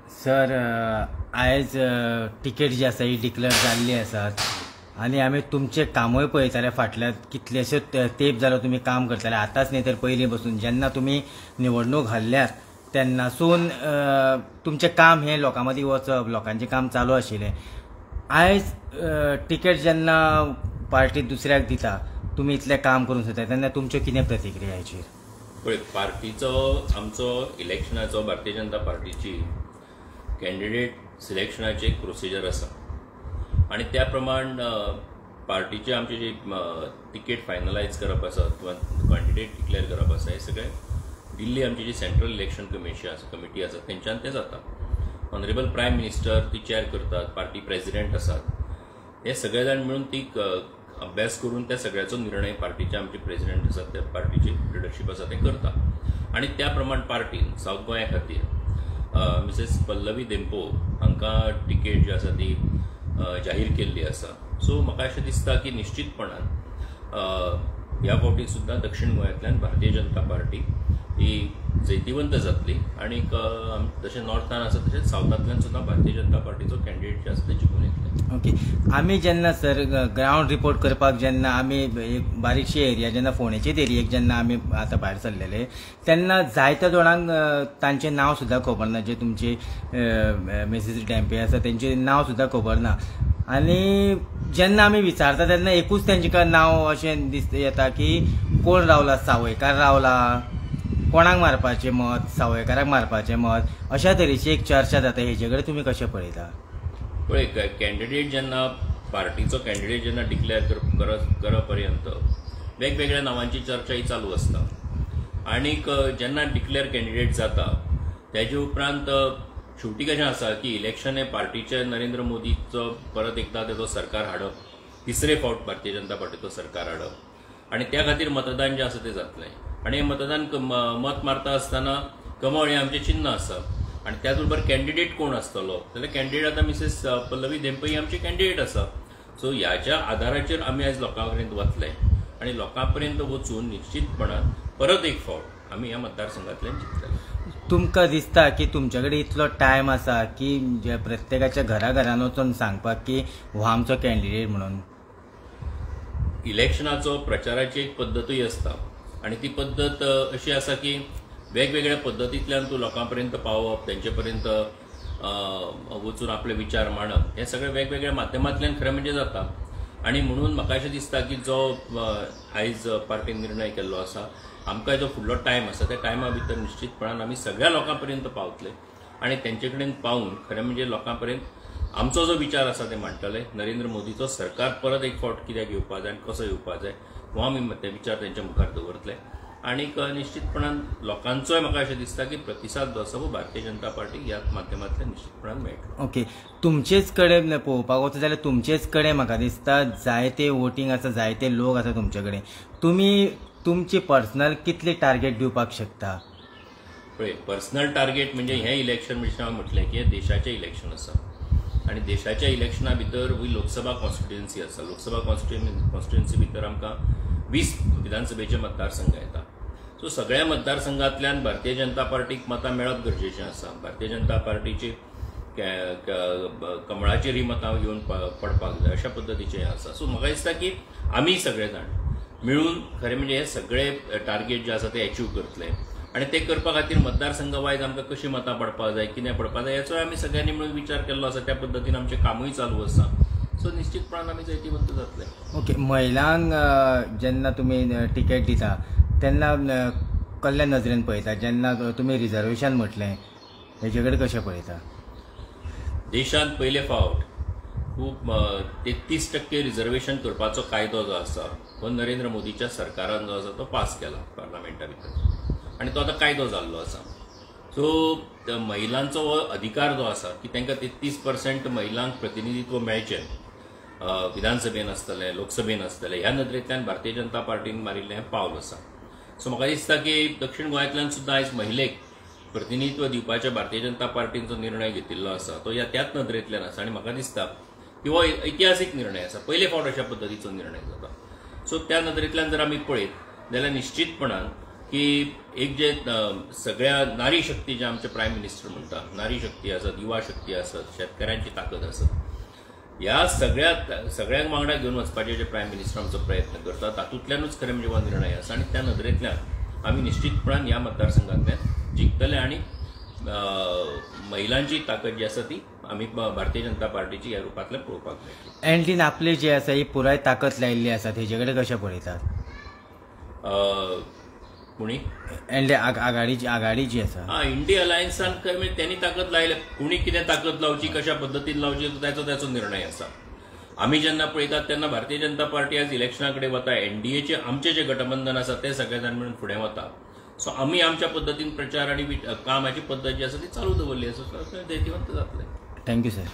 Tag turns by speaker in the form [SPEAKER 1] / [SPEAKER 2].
[SPEAKER 1] Sir आयज ticket जी आसा ही declare जाल्ली आसात आनी आमी तुमचे कामूय पळयताले फाटल्या कितलेशेच तेंप जालो तुमी काम करताले आतांच न्ही तर पयलीं बसून जेन्ना तुमी निवडणूक हारल्यार तेन्नासून तुमचें काम हें लोकां मदीं वचप लोकांचें काम चालू आशिल्लें आयज टिकेट जेन्ना पार्टी दुसऱ्याक दिता तुमी इतलें काम करून सोदता तेन्ना तुमच्यो कितें प्रतिक्रिया हाचेर?
[SPEAKER 2] पळय पार्टीचो आमचो इलेक्शनाचो भारतीय जनता पार्टीची कॅन्डिडेट सिलेक्शनाची एक प्रोसिजर आसा आनी त्या प्रमाण पार्टीचे आमचे जे तिकेट फायनलायज करप आसा किंवा कॅन्डिडेट डिक्लेअर करप आसा हे सगळें दिल्ली आमची जी सेंट्रल इलेक्शन कमिटी आसा तेंच्यान तें जाता. ऑनरेबल प्रायम मिनिस्टर ती चेअर करतात, पार्टी प्रेसिडेंट आसात, हे सगळे जाण मिळून ती अभ्यास करून त्या सगळ्याचो निर्णय पार्टीचे आमचे प्रेसिडेंट आसात त्या पार्टीची लिडरशीप आसा ते करता आनी त्या प्रमाण पार्टीन साऊथ गोंया खातीर मिसेस पल्लवी देंपो हांकां टिकेट जी आसा ती जाहीर केल्ली आसा. सो म्हाका अशें दिसता की निश्चितपणान ह्या फावटी सुद्दां दक्षिण गोंयांतल्यान भारतीय जनता पार्टी ही जैतिवंत जातली आणि जशें नॉर्थान आसा तशेंच सावथांतल्यान सुद्दां भारतीय जनता पार्टीचो कॅन्डिडेट जे आसा ते जिखून येतले.
[SPEAKER 1] ओके, आमी जेन्ना सर ग्राउंड रिपोर्ट करपाक जेन्ना आमी एक बारीकशी एरिया जेन्ना फोंडेचेच एरियेक जेन्ना आमी आतां भायर सरलेले तेन्ना जायत्या जाणांक तांचें नांव सुद्दां खबर ना, जे तुमचे मिसेस डेंपे आसा तेंचें नांव सुद्दां खबर ना आनी जेन्ना आमी विचारता तेन्ना एकूच तेंचें नांव अशें येता की कोण रावला, सावयकार रावला, कोणाक मारपाचें मत, सावयकाराक मारपाचें मत, अशा तरेची एक चर्चा जाता. हेजे कडेन तुमी कशें पळयता?
[SPEAKER 2] पळय कॅन्डिडेट जेन्ना पार्टीचो कॅन्डिडेट जेन्ना डिक्लेअर करप पर्यंत वेगवेगळ्या नांवांची चर्चा ही चालू आसता आनीक जेन्ना डिक्लेअर कॅन्डिडेट जाता तेजे उपरांत शेवटी कशें आसा की इलेक्शन हे पार्टीचे नरेंद्र मोदीचो परत एकदा तेजो सरकार हाडप, तिसरे फावट भारतीय जनता पार्टीचो सरकार हाडप आनी त्या खातीर मतदान जें आसा तें जातलें आनी मतदान मत मारता आसतना कमळ हें आमचें चिन्ह आसा आनी त्याच बरोबर कॅन्डिडेट कोण आसतलो जाल्यार कॅन्डिडेट आतां मिसेस पल्लवी देंपे ही आमची कॅन्डिडेट आसा. सो ह्याच्या आदाराचेर आमी आयज लोकां पर्यंत वतले आनी लोकां पर्यंत वचून निश्चितपणान परत एक फावट आमी ह्या मतदारसंघांतल्यान जिखतले.
[SPEAKER 1] तुमकां दिसता की तुमचे कडेन इतलो टायम आसा की जे प्रत्येकाच्या घराघरान वचून सांगपाक की हो आमचो कॅन्डिडेट म्हणून?
[SPEAKER 2] इलेक्शनाचो प्रचाराची एक पद्दतूय आसता आनी ती पद्दत अशी आसा की वेगवेगळ्या पद्दतींतल्यान तूं लोकां पर्यंत पावप, तेंचे पर्यंत वचून आपले विचार मांडप, हे सगळे वेगवेगळ्या माध्यमांतल्यान खरें म्हणजे जाता आनी म्हणून म्हाका अशें दिसता की जो आयज पार्टीन निर्णय केल्लो आसा आमकां जो फुडलो टायम आसा त्या टायमा भितर निश्चितपणान आमी सगळ्या लोकां पर्यंत पावतले आनी तेंचे कडेन पावून खरें म्हणजे लोकां पर्यंत आमचो जो विचार आसा ते मांडटले. नरेंद्र मोदीचो सरकार परत एक फावट कित्याक येवपा जाय आनी कसो येवपा जाय हो आमी ते विचार तेंच्या मुखार दवरतले आनीक निश्चितपणान लोकांचोय म्हाका अशें दिसता की प्रतिसाद जो आसा वो भारतीय जनता पार्टी ह्या माध्यमांतल्यान निश्चितपणान मेळटलो.
[SPEAKER 1] ओके, तुमचेच कडेन पळोवपाक वचत जाल्यार तुमचेच कडेन म्हाका दिसता जायते वोटींग आसा, जायते लोक आसा तुमचे कडेन. तुमी तुमची पर्सनल कितली टार्गेट दिवपाक शकता?
[SPEAKER 2] पळय पर्सनल टार्गेट म्हणजे हें इलेक्शन म्हणजे हांवें म्हटलें की हें देशाचें इलेक्शन आसा आनी देशाच्या इलेक्शना भितर ही लोकसभा कॉन्स्टिट्युएन्सी आसा. लोकसभा कॉन्स्टिट्युएन्सी भितर आमकां 20 विधानसभेचे मतदारसंघ येता. सो सगळ्या मतदारसंघांतल्यान भारतीय जनता पार्टीक मतां मेळप गरजेचें आसा. भारतीय जनता पार्टीची कमळाचेर ही मतां घेवन पडपाक जाय अशा पद्दतीचें हें आसा. सो म्हाका दिसता की आमी सगळे जाण मिळून खरें म्हणजे हे सगळे टार्गेट जे आसा ते अचीव करतले आनी ते करपा खातीर मतदारसंघ वायज आमकां कशी मतां पडपाक जाय, कितें पडपाक जाय हेचोय आमी सगळ्यांनी मिळून विचार केल्लो आसा. त्या पद्दतीन आमचें कामूय चालू आसा. सो निश्चितपणान आमी जैतिवंत जातले.
[SPEAKER 1] ओके, महिलांक जेन्ना तुमी टिकेट दिता तेन्ना कसल्या नजरेन पळयता? जेन्ना तुमी रिजर्वेशन म्हटलें हेजे कडेन कशें पळयता?
[SPEAKER 2] देशांत पयले फावट खूब 33% रिजर्वेशन करपाचो कायदो जो आसा हो नरेंद्र मोदीच्या सरकारान जो आसा तो पास केला पार्लमेंटा भितर आनी तो आतां कायदो जाल्लो आसा. सो महिलांचो हो अधिकार जो आसा की तांकां 33% महिलांक प्रतिनिधित्व मेळचें विधानसभेन आसतलें, लोकसभेन आसतलें, ह्या नदरेंतल्यान भारतीय जनता पार्टीन मारिल्लें हें पावल आसा. सो म्हाका दिसता की दक्षिण गोंयांतल्यान सुद्दां आयज महिलेक प्रतिनिधित्व दिवपाच्या भारतीय जनता पार्टीन जो निर्णय घेतिल्लो आसा तो त्याच नदरेंतल्यान आसा आनी म्हाका दिसता की हो ऐतिहासीक निर्णय आसा. पयले फावट अशा पद्दतीचो निर्णय जाता. सो त्या नदरेंतल्यान जर आमी पळयत जाल्यार निश्चितपणान की एक जे सगळ्या नारी शक्ती जे आमचे प्रायम मिनिस्टर म्हणतात, नारी शक्ती असत, युवा शक्ती असत, शेतकऱ्यांची ताकद असत, ह्या सगळ्यांक वांगडा घेऊन वचपाचे जे प्रायम मिनिस्टर आमचो प्रयत्न करता तातूंतल्यानूच खरें म्हणजे हो निर्णय आसा आनी त्या नदरेंतल्यान आमी निश्चितपणान ह्या मतदारसंघांतल्यान जिखतले आनी महिलांची ताकद जी आसा ती आमी भारतीय जनता पार्टीची ह्या रुपांतल्यान पळोवपाक मेळटली.
[SPEAKER 1] एनडीन आपली जी आसा ही पुराय ताकद लायिल्ली आसा तेजे कडेन कशें पळयतात?
[SPEAKER 2] कोणी
[SPEAKER 1] एनडी आघाडी जी आसा
[SPEAKER 2] इंडिया अलायन्सान त्यांनी ताकद लायल्या. कोणी कितें ताकद लावची, कशा पद्दतीन लावची त्याचो निर्णय आसा. आमी जेन्ना पळयतात तेन्ना भारतीय जनता पार्टी आज इलेक्शना कडेन वता, एनडीएचे आमचे जे गठबंधन आसा ते सगळे जाण मिळून फुडें वता. सो आमी आमच्या पद्दतीन प्रचार आनी कामाची पद्दत जी आसा ती चालू दवरली आसा, देखीवंत जातले.
[SPEAKER 1] Thank you sir.